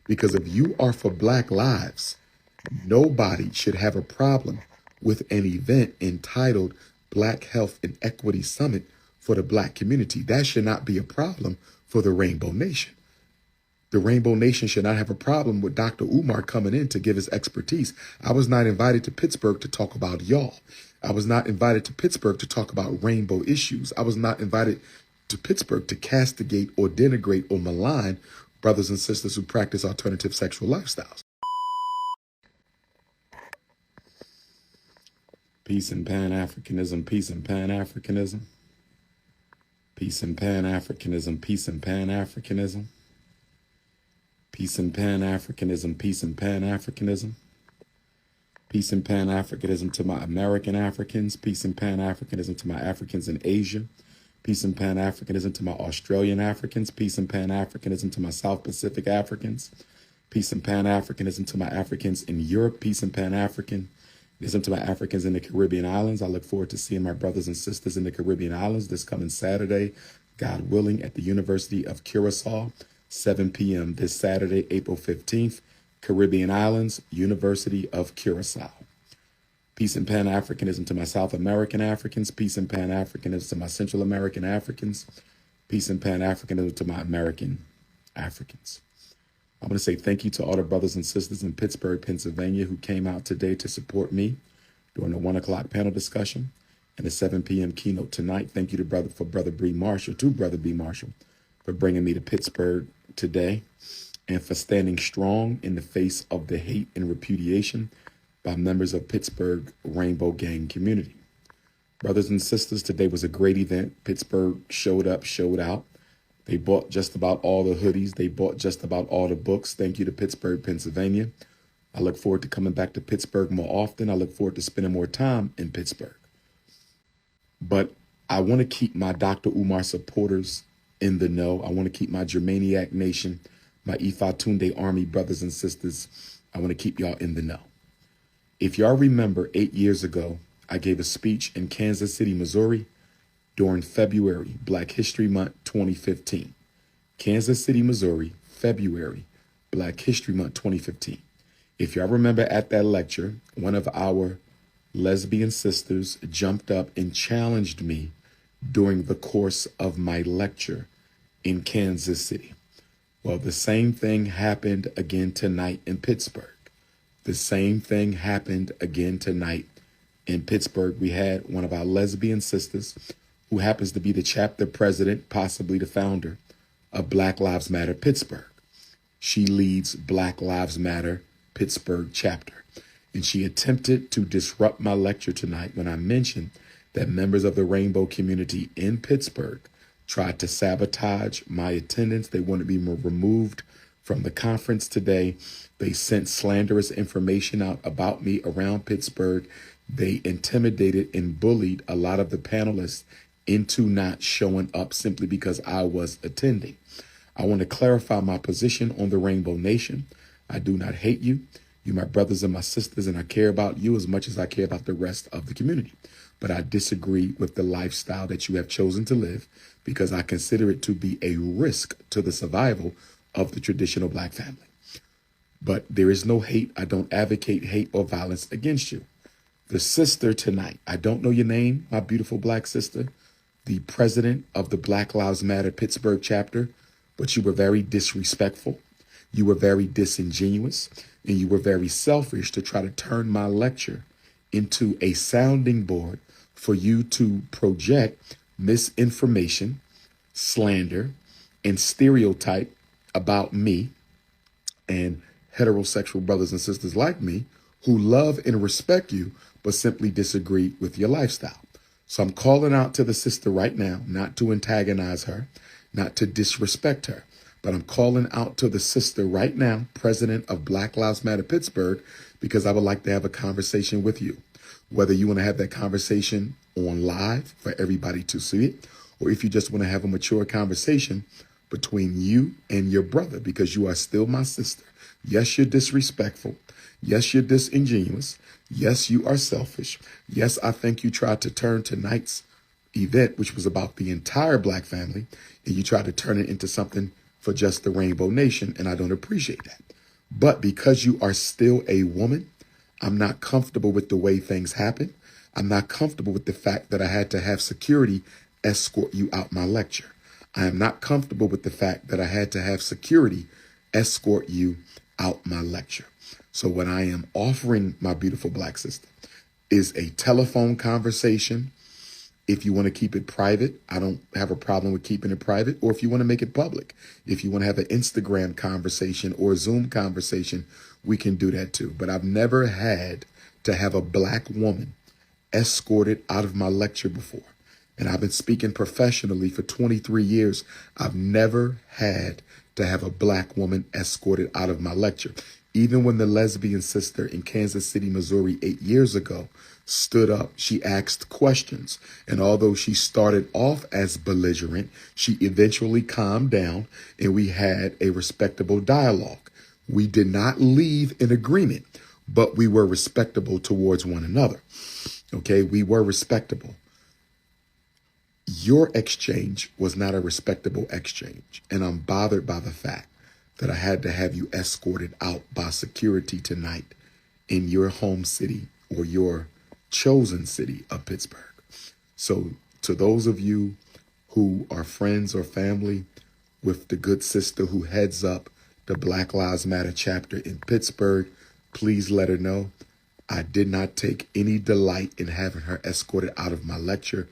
Because if you are for Black lives, nobody should have a problem with an event entitled Black Health and Equity Summit for the Black community. That should not be a problem for the Rainbow Nation. The Rainbow Nation should not have a problem with Dr. Umar coming in to give his expertise. I was not invited to Pittsburgh to talk about y'all. I was not invited to Pittsburgh to talk about rainbow issues. I was not invited to Pittsburgh to castigate or denigrate or malign brothers and sisters who practice alternative sexual lifestyles. Peace and Pan-Africanism, peace and Pan-Africanism. Peace and Pan-Africanism, peace and Pan-Africanism. Peace and Pan-Africanism, peace and Pan-Africanism. Peace and Pan-Africanism to my American Africans. Peace and Pan-Africanism to my Africans in Asia. Peace and Pan-Africanism to my Australian Africans. Peace and Pan-Africanism to my South Pacific Africans. Peace and Pan-Africanism to my Africans in Europe. Peace and Pan-Africanism to my Africans in the Caribbean islands. I look forward to seeing my brothers and sisters in the Caribbean islands this coming Saturday, God willing, at the University of Curacao, 7 p.m. this Saturday, April 15th. Caribbean Islands, University of Curacao. Peace and Pan-Africanism to my South American Africans. Peace and Pan-Africanism to my Central American Africans. Peace and Pan-Africanism to my American Africans. I want to say thank you to all the brothers and sisters in Pittsburgh, Pennsylvania, who came out today to support me during the 1 o'clock panel discussion and the 7 p.m. keynote tonight. Thank you to Brother B. Marshall, for bringing me to Pittsburgh today, and for standing strong in the face of the hate and repudiation by members of Pittsburgh Rainbow Gang community. Brothers and sisters, today was a great event. Pittsburgh showed up, showed out. They bought just about all the hoodies. They bought just about all the books. Thank you to Pittsburgh, Pennsylvania. I look forward to coming back to Pittsburgh more often. I look forward to spending more time in Pittsburgh. But I want to keep my Dr. Umar supporters in the know. I want to keep my Germaniac Nation, my Ifa Tunde Army brothers and sisters, I want to keep y'all in the know. If y'all remember, 8 years ago, I gave a speech in Kansas City, Missouri during February, Black History Month 2015. Kansas City, Missouri, February, Black History Month 2015. If y'all remember at that lecture, one of our lesbian sisters jumped up and challenged me during the course of my lecture in Kansas City. Well, the same thing happened again tonight in Pittsburgh. The same thing happened again tonight in Pittsburgh. We had one of our lesbian sisters who happens to be the chapter president, possibly the founder of Black Lives Matter Pittsburgh. She leads Black Lives Matter Pittsburgh chapter. And she attempted to disrupt my lecture tonight when I mentioned that members of the rainbow community in Pittsburgh tried to sabotage my attendance. They wanted me removed from the conference today. They sent slanderous information out about me around Pittsburgh. They intimidated and bullied a lot of the panelists into not showing up simply because I was attending. I want to clarify my position on the Rainbow Nation. I do not hate you. You're my brothers and my sisters, and I care about you as much as I care about the rest of the community. But I disagree with the lifestyle that you have chosen to live because I consider it to be a risk to the survival of the traditional Black family. But there is no hate. I don't advocate hate or violence against you. The sister tonight, I don't know your name, my beautiful Black sister, the president of the Black Lives Matter Pittsburgh chapter, but you were very disrespectful. You were very disingenuous, and you were very selfish to try to turn my lecture into a sounding board for you to project misinformation, slander, and stereotype about me and heterosexual brothers and sisters like me who love and respect you, but simply disagree with your lifestyle. So I'm calling out to the sister right now, not to antagonize her, not to disrespect her, but I'm calling out to the sister right now, president of Black Lives Matter Pittsburgh, because I would like to have a conversation with you. Whether you want to have that conversation on live for everybody to see it, or if you just want to have a mature conversation between you and your brother, because you are still my sister. Yes, you're disrespectful. Yes, you're disingenuous. Yes, you are selfish. Yes, I think you tried to turn tonight's event, which was about the entire Black family, and you tried to turn it into something for just the Rainbow Nation, and I don't appreciate that. But because you are still a woman, I'm not comfortable with the way things happen. I'm not comfortable with the fact that I had to have security escort you out my lecture. I am not comfortable with the fact that I had to have security escort you out my lecture. So what I am offering my beautiful black sister is a telephone conversation. If you want to keep it private, I don't have a problem with keeping it private. Or if you want to make it public, if you want to have an Instagram conversation or a Zoom conversation, we can do that too. But I've never had to have a black woman escorted out of my lecture before. And I've been speaking professionally for 23 years. I've never had to have a black woman escorted out of my lecture. Even when the lesbian sister in Kansas City, Missouri 8 years ago stood up, she asked questions. And although she started off as belligerent, she eventually calmed down and we had a respectable dialogue. We did not leave in agreement, but we were respectable towards one another. Okay, we were respectable. Your exchange was not a respectable exchange. And I'm bothered by the fact that I had to have you escorted out by security tonight in your home city or your chosen city of Pittsburgh. So to those of you who are friends or family with the good sister who heads up the Black Lives Matter chapter in Pittsburgh, please let her know I did not take any delight in having her escorted out of my lecture,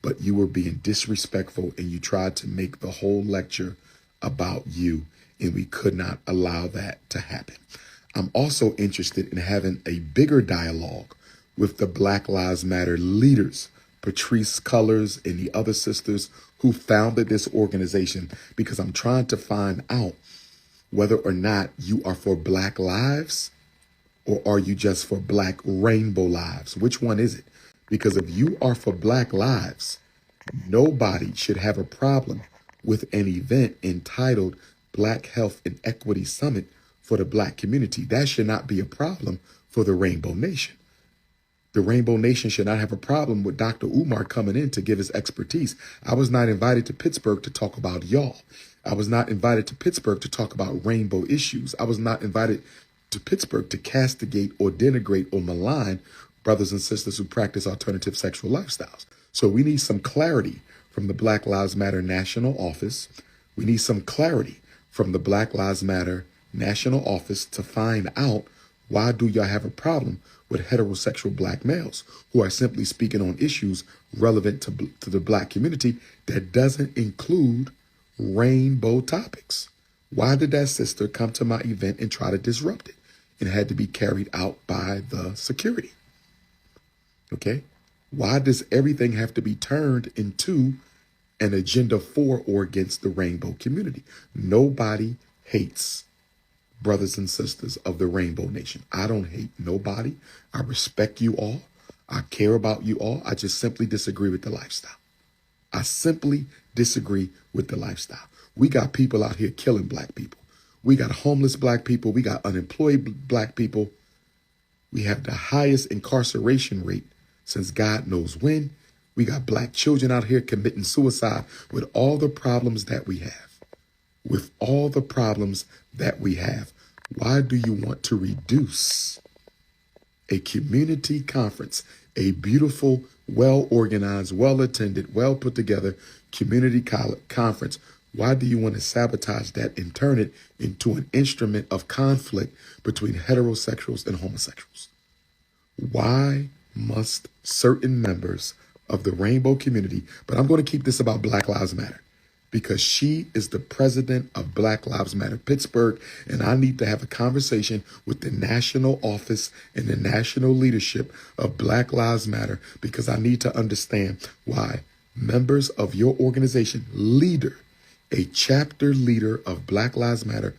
but you were being disrespectful and you tried to make the whole lecture about you, and we could not allow that to happen. I'm also interested in having a bigger dialogue with the Black Lives Matter leaders, Patrice Cullors and the other sisters who founded this organization, because I'm trying to find out whether or not you are for Black lives or are you just for Black rainbow lives? Which one is it? Because if you are for Black lives, nobody should have a problem with an event entitled Black Health and Equity Summit for the Black community. That should not be a problem for the Rainbow Nation. The Rainbow Nation should not have a problem with Dr. Umar coming in to give his expertise. I was not invited to Pittsburgh to talk about y'all. I was not invited to Pittsburgh to talk about rainbow issues. I was not invited to Pittsburgh to castigate or denigrate or malign brothers and sisters who practice alternative sexual lifestyles. So we need some clarity from the Black Lives Matter National Office. We need some clarity from the Black Lives Matter National Office to find out, why do y'all have a problem with heterosexual Black males who are simply speaking on issues relevant to the Black community that doesn't include rainbow topics? Why did that sister come to my event and try to disrupt it and had to be carried out by the security? Okay. Why does everything have to be turned into an agenda for or against the rainbow community? Nobody hates brothers and sisters of the Rainbow Nation. I don't hate nobody. I respect you all. I care about you all. I just simply disagree with the lifestyle. I simply disagree with the lifestyle. We got people out here killing Black people. We got homeless Black people. We got unemployed Black people. We have the highest incarceration rate since God knows when. We got Black children out here committing suicide with all the problems that we have. With all the problems that we have, why do you want to reduce a community conference, a beautiful, well-organized, well-attended, well-put-together community conference? Why do you want to sabotage that and turn it into an instrument of conflict between heterosexuals and homosexuals? Why must certain members of the rainbow community, but I'm going to keep this about Black Lives Matter, because she is the president of Black Lives Matter Pittsburgh, and I need to have a conversation with the national office and the national leadership of Black Lives Matter, because I need to understand why members of your organization, a chapter leader of Black Lives Matter